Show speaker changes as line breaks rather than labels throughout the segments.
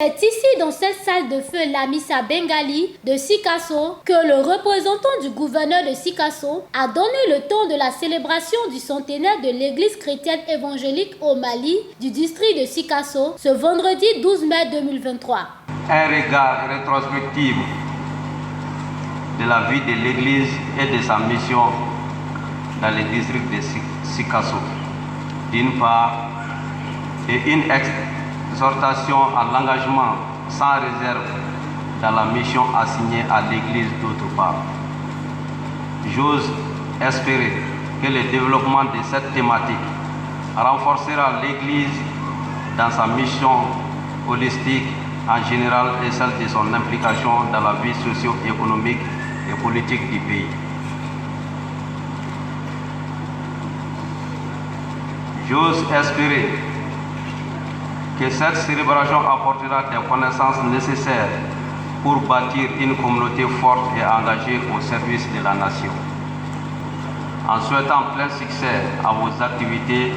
C'est ici, dans cette salle de feu Lamissa Bengali de Sikasso, que le représentant du gouverneur de Sikasso a donné le temps de la célébration du centenaire de l'église chrétienne évangélique au Mali du district de Sikasso ce vendredi 12 mai 2023.
Un regard rétrospectif de la vie de l'église et de sa mission dans le district de Sikasso, d'une part, et une exhortation à l'engagement sans réserve dans la mission assignée à l'Église d'autre part. J'ose espérer que le développement de cette thématique renforcera l'Église dans sa mission holistique en général et celle de son implication dans la vie socio-économique et politique du pays. J'ose espérer que cette célébration apportera des connaissances nécessaires pour bâtir une communauté forte et engagée au service de la nation. En souhaitant plein succès à vos activités,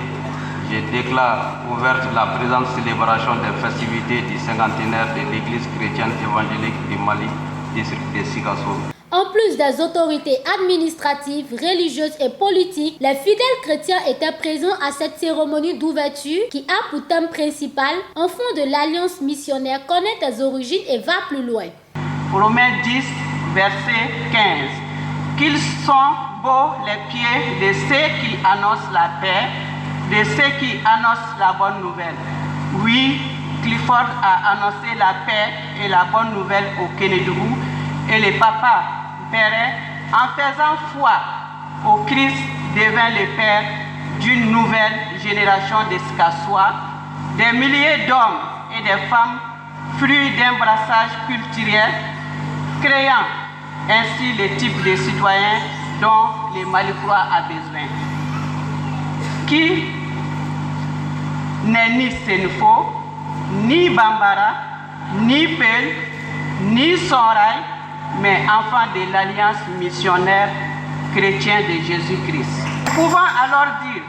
je déclare ouverte la présente célébration des festivités du cinquantenaire de l'Église chrétienne évangélique du Mali, district de Sikasso.
En plus des autorités administratives, religieuses et politiques, les fidèles chrétiens étaient présents à cette cérémonie d'ouverture qui a pour thème principal « Enfant de l'Alliance missionnaire, connaît tes origines et va plus loin ».
Romains 10, verset 15. Qu'ils sont beaux les pieds de ceux qui annoncent la paix, de ceux qui annoncent la bonne nouvelle. Oui, Clifford a annoncé la paix et la bonne nouvelle au Kénédougou et les papas Perret, en faisant foi au Christ, devint le père d'une nouvelle génération de Sikassois, des milliers d'hommes et de femmes, fruits d'un brassage culturel, créant ainsi le type de citoyens dont les Malicrois a besoin. Qui n'est ni Senfo, ni Bambara, ni Pel, ni Soraï, mais enfant de l'Alliance missionnaire chrétienne de Jésus-Christ. Nous pouvons alors dire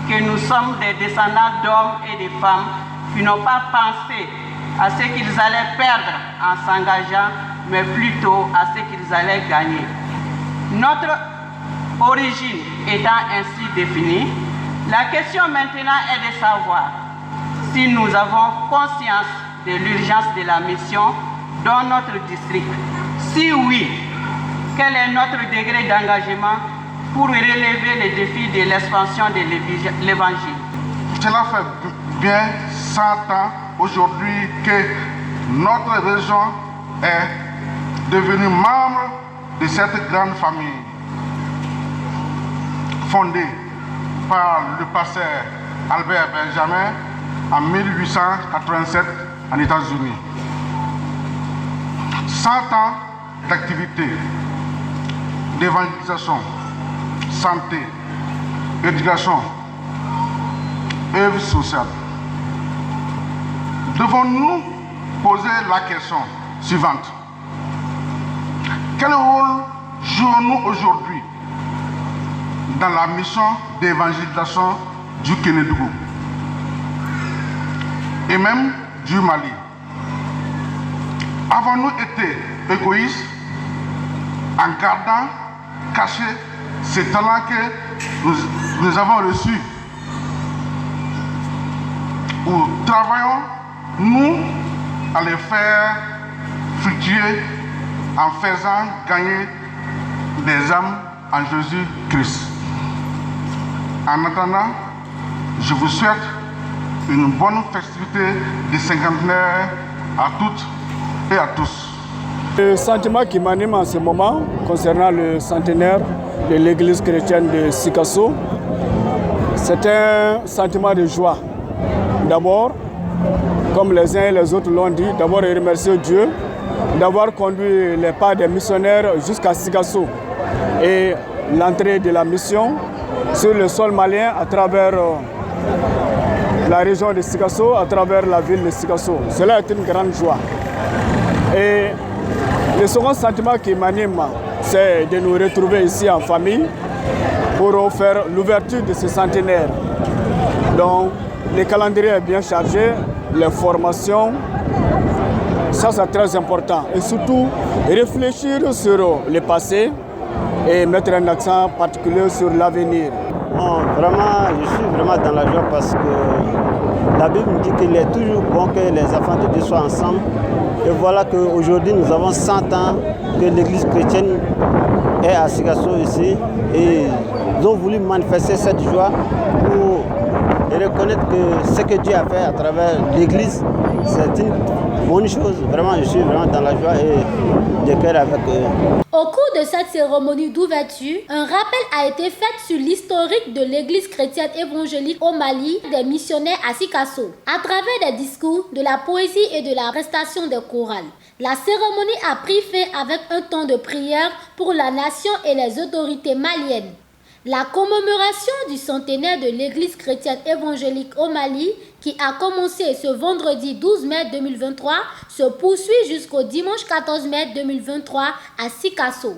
que nous sommes des descendants d'hommes et de femmes qui n'ont pas pensé à ce qu'ils allaient perdre en s'engageant, mais plutôt à ce qu'ils allaient gagner. Notre origine étant ainsi définie, la question maintenant est de savoir si nous avons conscience de l'urgence de la mission dans notre district. Si oui, quel est notre degré d'engagement pour relever les défis de l'expansion de l'Évangile?
Cela fait bien 100 ans aujourd'hui que notre région est devenue membre de cette grande famille fondée par le pasteur Albert Benjamin en 1887 en États-Unis. 100 ans d'activité, d'évangélisation, santé, éducation, œuvre sociale. Devons-nous poser la question suivante. Quel rôle jouons-nous aujourd'hui dans la mission d'évangélisation du Kénédougou et même du Mali? Avons-nous été égoïstes en gardant cachés ces talents que nous avons reçus? Ou travaillons-nous à les faire fructuer en faisant gagner des âmes en Jésus-Christ? En attendant, je vous souhaite une bonne festivité du cinquantenaire à toutes et à tous.
Le sentiment qui m'anime en ce moment concernant le centenaire de l'église chrétienne de Sikasso, c'est un sentiment de joie. D'abord, comme les uns et les autres l'ont dit, d'abord remercier Dieu d'avoir conduit les pas des missionnaires jusqu'à Sikasso et l'entrée de la mission sur le sol malien à travers la région de Sikasso, à travers la ville de Sikasso. Cela est une grande joie. Et le second sentiment qui m'anime, c'est de nous retrouver ici en famille pour faire l'ouverture de ce centenaire. Donc, le calendrier est bien chargé, les formations, Ça, c'est très important. Et surtout, réfléchir sur le passé et mettre un accent particulier sur l'avenir.
Vraiment, je suis vraiment dans la joie parce que la Bible dit qu'il est toujours bon que les enfants de Dieu soient ensemble. Et voilà qu'aujourd'hui, nous avons 100 ans que l'église chrétienne est à Sikasso ici. Et ils ont voulu manifester cette joie pour reconnaître que ce que Dieu a fait à travers l'église, c'est une bonne chose. Vraiment, je suis vraiment dans la joie et de cœur avec eux.
Au cours de cette cérémonie d'ouverture, un rappel a été fait sur l'historique de l'église chrétienne évangélique au Mali des missionnaires à Sikasso, à travers des discours, de la poésie et de la récitation des chorales. La cérémonie a pris fin avec un temps de prière pour la nation et les autorités maliennes. La commémoration du centenaire de l'église chrétienne évangélique au Mali, qui a commencé ce vendredi 12 mai 2023, se poursuit jusqu'au dimanche 14 mai 2023 à Sikasso.